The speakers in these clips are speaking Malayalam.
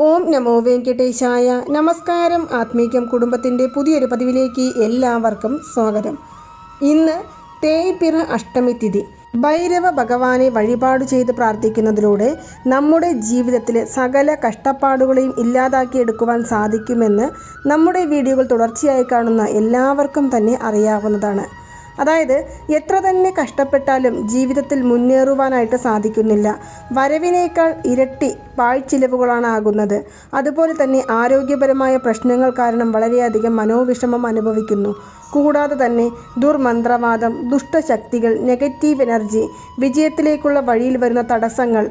ഓം നമോ വെങ്കടേശായ. നമസ്കാരം. ആത്മീകം കുടുംബത്തിൻ്റെ പുതിയൊരു പതിവിലേക്ക് എല്ലാവർക്കും സ്വാഗതം. ഇന്ന് തേയ്പിറ അഷ്ടമി തിഥി. ഭൈരവ ഭഗവാനെ വഴിപാട് ചെയ്ത് പ്രാർത്ഥിക്കുന്നതിലൂടെ നമ്മുടെ ജീവിതത്തിലെ സകല കഷ്ടപ്പാടുകളെയും ഇല്ലാതാക്കിയെടുക്കുവാൻ സാധിക്കുമെന്ന് നമ്മുടെ വീഡിയോകൾ തുടർച്ചയായി കാണുന്ന എല്ലാവർക്കും തന്നെ അറിയാവുന്നതാണ്. അതായത് എത്ര തന്നെ കഷ്ടപ്പെട്ടാലും ജീവിതത്തിൽ മുന്നേറുവാനായിട്ട് സാധിക്കുന്നില്ല. വരവിനേക്കാൾ ഇരട്ടി പാഴ്ചിലവുകളാണ് ആകുന്നത്. അതുപോലെ തന്നെ ആരോഗ്യപരമായ പ്രശ്നങ്ങൾ കാരണം വളരെയധികം മനോവിഷമം അനുഭവിക്കുന്നു. കൂടാതെ തന്നെ ദുർമന്ത്രവാദം, ദുഷ്ടശക്തികൾ, നെഗറ്റീവ് എനർജി, വിജയത്തിലേക്കുള്ള വഴിയിൽ വരുന്ന തടസ്സങ്ങൾ,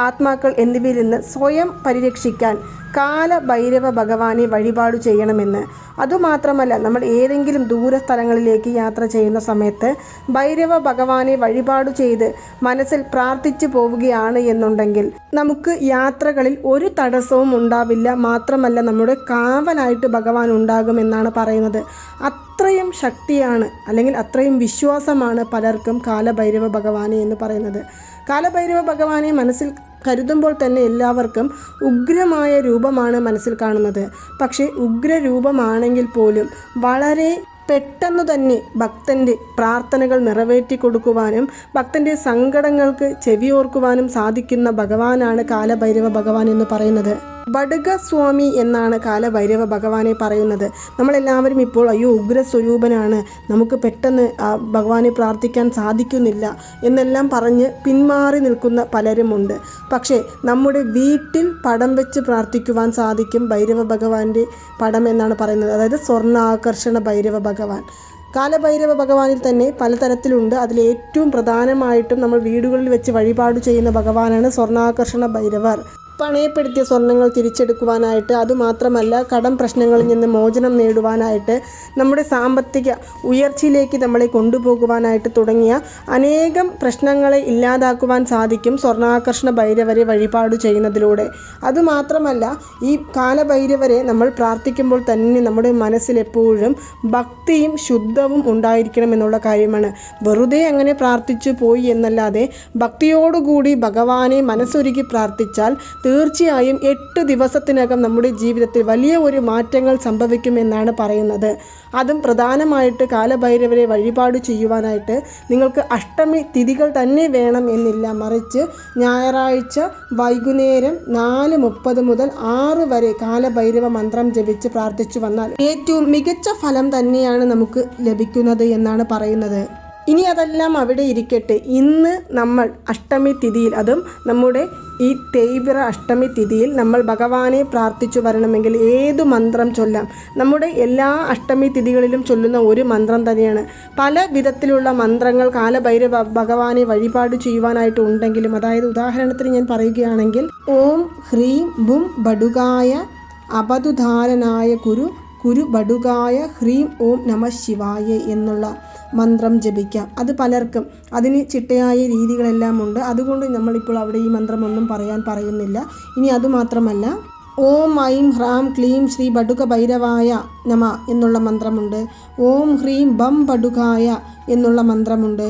ആത്മാക്കൾ എന്നിവയിൽ നിന്ന് സ്വയം പരിരക്ഷിക്കാൻ കാലഭൈരവ ഭഗവാനെ വഴിപാട് ചെയ്യണമെന്ന്. അതുമാത്രമല്ല, നമ്മൾ ഏതെങ്കിലും ദൂരസ്ഥലങ്ങളിലേക്ക് യാത്ര ചെയ്യുന്ന സമയത്ത് ഭൈരവ ഭഗവാനെ വഴിപാട് ചെയ്ത് മനസ്സിൽ പ്രാർത്ഥിച്ചു പോവുകയാണ് എന്നുണ്ടെങ്കിൽ നമുക്ക് യാത്രകളിൽ ഒരു തടസ്സവും ഉണ്ടാവില്ല. മാത്രമല്ല, നമ്മുടെ കാവലായിട്ട് ഭഗവാൻ ഉണ്ടാകുമെന്നാണ് പറയുന്നത്. അത്രയും ശക്തിയാണ് അല്ലെങ്കിൽ അത്രയും വിശ്വാസമാണ് പലർക്കും കാലഭൈരവ ഭഗവാനെ എന്ന് പറയുന്നത്. കാലഭൈരവ ഭഗവാനെ മനസ്സിൽ കരുതുമ്പോൾ തന്നെ എല്ലാവർക്കും ഉഗ്രമായ രൂപമാണ് മനസ്സിൽ കാണുന്നത്. പക്ഷേ ഉഗ്രരൂപമാണെങ്കിൽ പോലും വളരെ പെട്ടെന്ന് തന്നെ ഭക്തൻ്റെ പ്രാർത്ഥനകൾ നിറവേറ്റി കൊടുക്കുവാനും ഭക്തൻ്റെ സങ്കടങ്ങൾക്ക് ചെവിയോർക്കുവാനും സാധിക്കുന്ന ഭഗവാനാണ് കാലഭൈരവ ഭഗവാൻ എന്ന് പറയുന്നത്. ബഡുക സ്വാമി എന്നാണ് കാലഭൈരവ ഭഗവാനെ പറയുന്നത്. നമ്മളെല്ലാവരും ഇപ്പോൾ ഉഗ്രസ്വരൂപനാണ്, നമുക്ക് പെട്ടെന്ന് ഭഗവാനെ പ്രാർത്ഥിക്കാൻ സാധിക്കുന്നില്ല എന്നെല്ലാം പറഞ്ഞ് പിന്മാറി നിൽക്കുന്ന പലരുമുണ്ട്. പക്ഷേ നമ്മുടെ വീട്ടിൽ പടം വെച്ച് പ്രാർത്ഥിക്കുവാൻ സാധിക്കും ഭൈരവ ഭഗവാന്റെ പടം എന്നാണ് പറയുന്നത്. അതായത് സ്വർണ്ണാകർഷണ ഭൈരവ ഭഗവാൻ. കാലഭൈരവ ഭഗവാനിൽ തന്നെ പലതരത്തിലുണ്ട്. അതിലേറ്റവും പ്രധാനമായിട്ടും നമ്മൾ വീടുകളിൽ വെച്ച് വഴിപാട് ചെയ്യുന്ന ഭഗവാനാണ് സ്വർണ്ണാകർഷണ ഭൈരവർ. പണയപ്പെടുത്തിയ സ്വർണ്ണങ്ങൾ തിരിച്ചെടുക്കുവാനായിട്ട്, അതുമാത്രമല്ല കടം പ്രശ്നങ്ങളിൽ നിന്ന് മോചനം നേടുവാനായിട്ട്, നമ്മുടെ സാമ്പത്തിക ഉയർച്ചയിലേക്ക് നമ്മളെ കൊണ്ടുപോകുവാനായിട്ട് തുടങ്ങിയ അനേകം പ്രശ്നങ്ങളെ ഇല്ലാതാക്കുവാൻ സാധിക്കും സ്വർണ്ണാകർഷണ ഭൈരവരെ വഴിപാട് ചെയ്യുന്നതിലൂടെ. അതുമാത്രമല്ല, ഈ കാലഭൈരവരെ നമ്മൾ പ്രാർത്ഥിക്കുമ്പോൾ തന്നെ നമ്മുടെ മനസ്സിലെപ്പോഴും ഭക്തിയും ശുദ്ധവും ഉണ്ടായിരിക്കണം എന്നുള്ള കാര്യമാണ്. വെറുതെ അങ്ങനെ പ്രാർത്ഥിച്ചു പോയി എന്നല്ലാതെ ഭക്തിയോടുകൂടി ഭഗവാനെ മനസ്സൊരുക്കി പ്രാർത്ഥിച്ചാൽ തീർച്ചയായും 8 ദിവസത്തിനകം നമ്മുടെ ജീവിതത്തിൽ വലിയ ഒരു മാറ്റങ്ങൾ സംഭവിക്കുമെന്നാണ് പറയുന്നത്. അതും പ്രധാനമായിട്ട് കാലഭൈരവരെ വഴിപാട് ചെയ്യുവാനായിട്ട് നിങ്ങൾക്ക് അഷ്ടമി തിഥികൾ തന്നെ വേണം എന്നില്ല. മറിച്ച് ഞായറാഴ്ച വൈകുന്നേരം 4:30 മുതൽ 6 വരെ കാലഭൈരവ മന്ത്രം ജപിച്ച് പ്രാർത്ഥിച്ചു വന്നാൽ ഏറ്റവും മികച്ച ഫലം തന്നെയാണ് നമുക്ക് ലഭിക്കുന്നത് എന്നാണ് പറയുന്നത്. ഇനി അതെല്ലാം അവിടെ ഇരിക്കട്ടെ, ഇന്ന് നമ്മൾ അഷ്ടമി തിഥിയിൽ, അതും നമ്മുടെ ഈ തേയ്പിറ അഷ്ടമി തിഥിയിൽ നമ്മൾ ഭഗവാനെ പ്രാർത്ഥിച്ചു വരണമെങ്കിൽ ഏതു മന്ത്രം ചൊല്ലാം. നമ്മുടെ എല്ലാ അഷ്ടമി തിഥികളിലും ചൊല്ലുന്ന ഒരു മന്ത്രം തന്നെയാണ്. പല വിധത്തിലുള്ള മന്ത്രങ്ങൾ കാലഭൈരവ ഭഗവാനെ വഴിപാട് ചെയ്യുവാനായിട്ട് ഉണ്ടെങ്കിലും, അതായത് ഉദാഹരണത്തിന് ഞാൻ പറയുകയാണെങ്കിൽ, ഓം ഹ്രീം ബും ബഡുകായ അപതുധാരനായ കുരു ബഡുകായ ഹ്രീം ഓം നമ ശിവായ എന്നുള്ള മന്ത്രം ജപിക്കാം. അത് പലർക്കും അതിന് ചിട്ടയായ രീതികളെല്ലാം ഉണ്ട്. അതുകൊണ്ട് നമ്മളിപ്പോൾ അവിടെ ഈ മന്ത്രമൊന്നും പറയുന്നില്ല. ഇനി അതുമാത്രമല്ല, ഓം ഐം ഹ്രാം ക്ലീം ശ്രീ ബഡുക ഭൈരവായ നമ എന്നുള്ള മന്ത്രമുണ്ട്. ഓം ഹ്രീം ബം ബഡുകായ എന്നുള്ള മന്ത്രമുണ്ട്.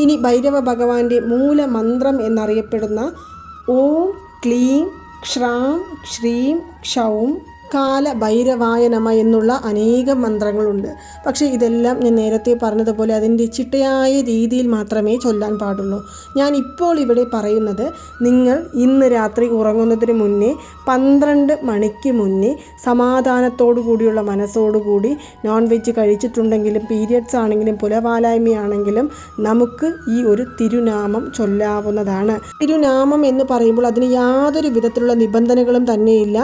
ഇനി ഭൈരവ ഭഗവാന്റെ മൂലമന്ത്രം എന്നറിയപ്പെടുന്ന ഓം ക്ലീം ക്ഷ്രാം ശ്രീം ക്ഷൗം കാലഭൈരവായ നമ എന്നുള്ള അനേകം മന്ത്രങ്ങളുണ്ട്. പക്ഷേ ഇതെല്ലാം ഞാൻ നേരത്തെ പറഞ്ഞതുപോലെ അതിൻ്റെ ചിട്ടയായ രീതിയിൽ മാത്രമേ ചൊല്ലാൻ പാടുള്ളൂ. ഞാൻ ഇപ്പോൾ ഇവിടെ പറയുന്നത്, നിങ്ങൾ ഇന്ന് രാത്രി ഉറങ്ങുന്നതിന് മുന്നേ 12 മണിക്ക് മുന്നേ സമാധാനത്തോടു കൂടിയുള്ള മനസ്സോടുകൂടി, നോൺ വെജ് കഴിച്ചിട്ടുണ്ടെങ്കിലും പീരിയഡ്സ് ആണെങ്കിലും പുലവാലായ്മയാണെങ്കിലും നമുക്ക് ഈ ഒരു തിരുനാമം ചൊല്ലാവുന്നതാണ്. തിരുനാമം എന്ന് പറയുമ്പോൾ അതിന് യാതൊരു വിധത്തിലുള്ള നിബന്ധനകളും തന്നെയില്ല.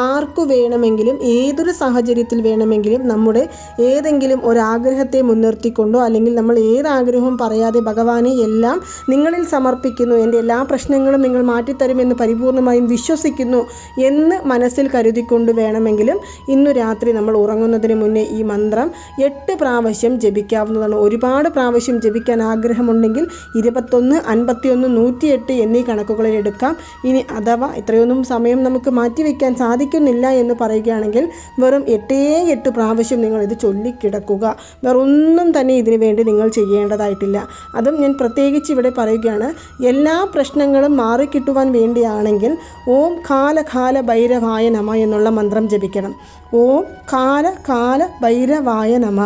ആർക്കു വേണമെങ്കിലും ഏതൊരു സാഹചര്യത്തിൽ വേണമെങ്കിലും നമ്മുടെ ഏതെങ്കിലും ഒരാഗ്രഹത്തെ മുൻനിർത്തിക്കൊണ്ടോ അല്ലെങ്കിൽ നമ്മൾ ഏതാഗ്രഹവും പറയാതെ ഭഗവാനെ എല്ലാം നിങ്ങളിൽ സമർപ്പിക്കുന്നു, എൻ്റെ എല്ലാ പ്രശ്നങ്ങളും നിങ്ങൾ മാറ്റിത്തരുമെന്ന് പരിപൂർണമായും വിശ്വസിക്കുന്നു എന്ന് മനസ്സിൽ കരുതിക്കൊണ്ട് വേണമെങ്കിലും ഇന്നു രാത്രി നമ്മൾ ഉറങ്ങുന്നതിന് മുന്നേ ഈ മന്ത്രം 8 പ്രാവശ്യം ജപിക്കാവുന്നതാണ്. ഒരുപാട് പ്രാവശ്യം ജപിക്കാൻ ആഗ്രഹമുണ്ടെങ്കിൽ 21, 51, 108 എന്നീ കണക്കുകളിൽ എടുക്കാം. ഇനി അഥവാ ഇത്രയൊന്നും സമയം നമുക്ക് മാറ്റിവെക്കാൻ സാധിക്കുന്നില്ല എന്ന് പറയുകയാണെങ്കിൽ വെറും 8 പ്രാവശ്യം നിങ്ങളിത് ചൊല്ലിക്കിടക്കുക. വേറൊന്നും തന്നെ ഇതിനു വേണ്ടി നിങ്ങൾ ചെയ്യേണ്ടതായിട്ടില്ല. അതും ഞാൻ പ്രത്യേകിച്ച് ഇവിടെ പറയുകയാണ്, എല്ലാ പ്രശ്നങ്ങളും മാറിക്കിട്ടുവാൻ വേണ്ടിയാണെങ്കിൽ ഓം കാല കാല ഭൈരവായ നമ എന്നുള്ള മന്ത്രം ജപിക്കണം. ഓം കാല കാല ഭൈരവായ നമ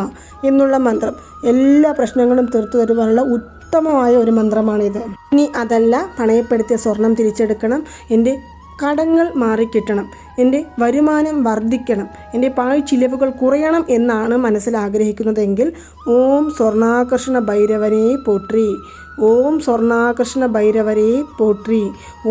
എന്നുള്ള മന്ത്രം എല്ലാ പ്രശ്നങ്ങളും തീർത്തു തരുവാനുള്ള ഉത്തമമായ ഒരു മന്ത്രമാണിത്. ഇനി അതല്ല, പണയപ്പെടുത്തിയ സ്വർണം തിരിച്ചെടുക്കണം, എൻ്റെ കടങ്ങൾ മാറിക്കിട്ടണം, എൻ്റെ വരുമാനം വർദ്ധിക്കണം, എൻ്റെ പാഴ്ചിലവുകൾ കുറയണം എന്നാണ് മനസ്സിൽ ആഗ്രഹിക്കുന്നതെങ്കിൽ ഓം സ്വർണ്ണാകർഷണ ഭൈരവനെ പോട്രി, ഓം സ്വർണ്ണാകർഷണ ഭൈരവരെ പോട്രി,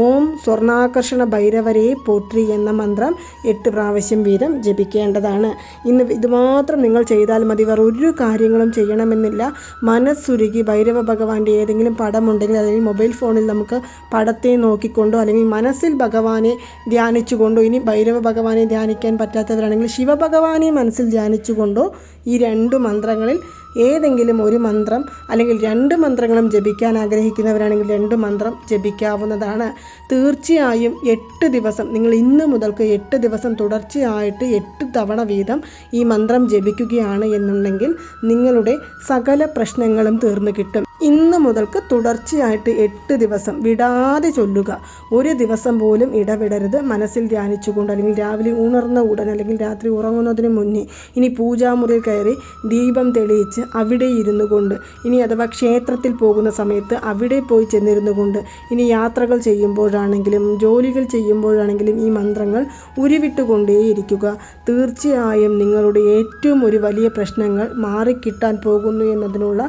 ഓം സ്വർണ്ണാകർഷണ ഭൈരവരെ പോട്രി എന്ന മന്ത്രം 8 പ്രാവശ്യം വീതം ജപിക്കേണ്ടതാണ്. ഇന്ന് ഇതുമാത്രം നിങ്ങൾ ചെയ്താൽ മതി, വേറെ ഒരു കാര്യങ്ങളും ചെയ്യണമെന്നില്ല. മനസ്സുരുകി ഭൈരവ ഭഗവാന്റെ ഏതെങ്കിലും പടമുണ്ടെങ്കിൽ അല്ലെങ്കിൽ മൊബൈൽ ഫോണിൽ നമുക്ക് പടത്തെ നോക്കിക്കൊണ്ടോ അല്ലെങ്കിൽ മനസ്സിൽ ഭഗവാനെ ധ്യാനിച്ചുകൊണ്ടോ, ഇനി ഭൈരവ ഭഗവാനെ ധ്യാനിക്കാൻ പറ്റാത്തവരാണെങ്കിൽ ശിവഭഗവാനെ മനസ്സിൽ ധ്യാനിച്ചുകൊണ്ടോ ഈ 2 മന്ത്രങ്ങളിൽ ഏതെങ്കിലും ഒരു മന്ത്രം അല്ലെങ്കിൽ 2 മന്ത്രങ്ങളും ജപിക്കാൻ ആഗ്രഹിക്കുന്നവരാണെങ്കിൽ 2 മന്ത്രം ജപിക്കാവുന്നതാണ്. തീർച്ചയായും 8 ദിവസം, നിങ്ങൾ ഇന്ന് മുതൽക്ക് 8 ദിവസം തുടർച്ചയായിട്ട് 8 തവണ വീതം ഈ മന്ത്രം ജപിക്കുകയാണ് എന്നുണ്ടെങ്കിൽ നിങ്ങളുടെ സകല പ്രശ്നങ്ങളും തീർന്നു കിട്ടും. ഇന്ന് മുതൽക്ക് തുടർച്ചയായിട്ട് 8 ദിവസം വിടാതെ ചൊല്ലുക. ഒരു ദിവസം പോലും ഇടവിടരുത്. മനസ്സിൽ ധ്യാനിച്ചുകൊണ്ട് അല്ലെങ്കിൽ രാവിലെ ഉണർന്ന ഉടൻ അല്ലെങ്കിൽ രാത്രി ഉറങ്ങുന്നതിന് മുന്നേ, ഇനി പൂജാമുറിയിൽ കയറി ദീപം തെളിയിച്ച് അവിടെ ഇരുന്നു കൊണ്ട്, ഇനി അഥവാ ക്ഷേത്രത്തിൽ പോകുന്ന സമയത്ത് അവിടെ പോയി ചെന്നിരുന്നു കൊണ്ട്, ഇനി യാത്രകൾ ചെയ്യുമ്പോഴാണെങ്കിലും ജോലികൾ ചെയ്യുമ്പോഴാണെങ്കിലും ഈ മന്ത്രങ്ങൾ ഉരുവിട്ടുകൊണ്ടേയിരിക്കുക. തീർച്ചയായും നിങ്ങളുടെ ഏറ്റവും ഒരു വലിയ പ്രശ്നങ്ങൾ മാറിക്കിട്ടാൻ പോകുന്നു എന്നതിനുള്ള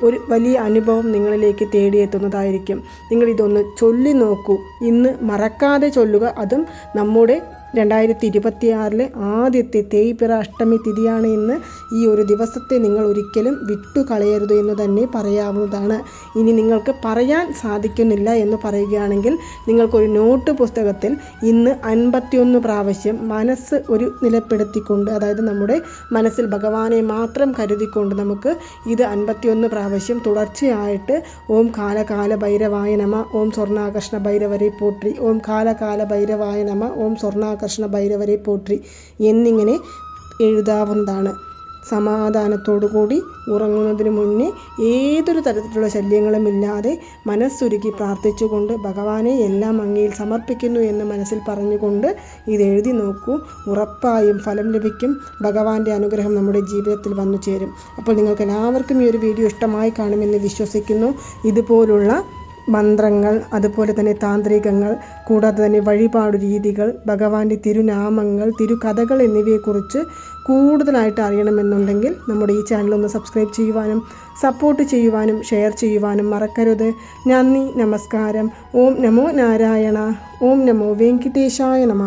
ഒരു വലിയ അനുഭവം നിങ്ങളിലേക്ക് തേടിയെത്തുന്നതായിരിക്കും. നിങ്ങളിതൊന്ന് ചൊല്ലി നോക്കൂ. ഇന്ന് മറക്കാതെ ചൊല്ലുക. അതും നമ്മുടെ 2026 ആദ്യത്തെ തേയ്പിറ അഷ്ടമി തിഥിയാണ് ഇന്ന്. ഈ ഒരു ദിവസത്തെ നിങ്ങൾ ഒരിക്കലും വിട്ടുകളയരുത് എന്ന് തന്നെ പറയാവുന്നതാണ്. ഇനി നിങ്ങൾക്ക് പറയാൻ സാധിക്കുന്നില്ല എന്ന് പറയുകയാണെങ്കിൽ നിങ്ങൾക്കൊരു നോട്ട് പുസ്തകത്തിൽ ഇന്ന് 51 പ്രാവശ്യം മനസ്സ് ഒരു നിലപ്പെടുത്തിക്കൊണ്ട്, അതായത് നമ്മുടെ മനസ്സിൽ ഭഗവാനെ മാത്രം കരുതിക്കൊണ്ട് നമുക്ക് ഇത് 51 പ്രാവശ്യം തുടർച്ചയായിട്ട് ഓം കാല കാല ഭൈരവായ നമ, ഓം സ്വർണ്ണാകർഷണ ഭൈരവരെ പോട്രി, ഓം കാല കാല ഭൈരവായ നമ, ഓം സ്വർണ്ണാകർഷണ ഭൈരവരെ പോട്രി എന്നിങ്ങനെ എഴുതാവുന്നതാണ്. സമാധാനത്തോടുകൂടി ഉറങ്ങുന്നതിന് മുന്നേ ഏതൊരു തരത്തിലുള്ള ശല്യങ്ങളും ഇല്ലാതെ മനസ്സുരുക്കി പ്രാർത്ഥിച്ചുകൊണ്ട് ഭഗവാനെ എല്ലാം അങ്ങയിൽ സമർപ്പിക്കുന്നു എന്ന് മനസ്സിൽ പറഞ്ഞുകൊണ്ട് ഇത് എഴുതി നോക്കൂ. ഉറപ്പായും ഫലം ലഭിക്കും. ഭഗവാന്റെ അനുഗ്രഹം നമ്മുടെ ജീവിതത്തിൽ വന്നു ചേരും. അപ്പോൾ നിങ്ങൾക്ക് എല്ലാവർക്കും ഈ ഒരു വീഡിയോ ഇഷ്ടമായി കാണുമെന്ന് വിശ്വസിക്കുന്നു. ഇതുപോലുള്ള മന്ത്രങ്ങൾ, അതുപോലെ തന്നെ താന്ത്രികങ്ങൾ, കൂടാതെ തന്നെ വഴിപാടു രീതികൾ, ഭഗവാന്റെ തിരുനാമങ്ങൾ, തിരുകഥകൾ എന്നിവയെക്കുറിച്ച് കൂടുതലായിട്ട് അറിയണമെന്നുണ്ടെങ്കിൽ നമ്മുടെ ഈ ചാനൽ ഒന്ന് സബ്സ്ക്രൈബ് ചെയ്യുവാനും സപ്പോർട്ട് ചെയ്യുവാനും ഷെയർ ചെയ്യുവാനും മറക്കരുത്. നന്ദി, നമസ്കാരം. ഓം നമോ നാരായണ. ഓം നമോ വെങ്കിടേശായ നമ.